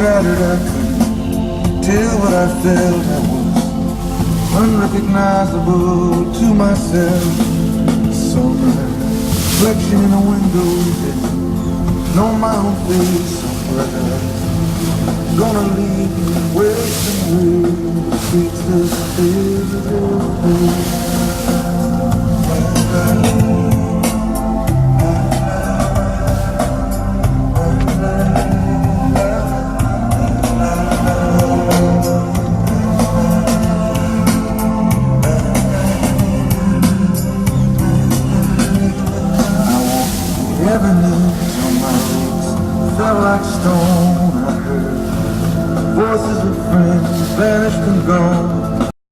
battered, I couldn't tell what I felt. I was unrecognizable to myself. Saw my reflection in a window, didn't know my own face. I'm gonna leave you wasting away the speechless physical pain. Avenues on my legs felt like stone. I heard voices of friends vanished and gone.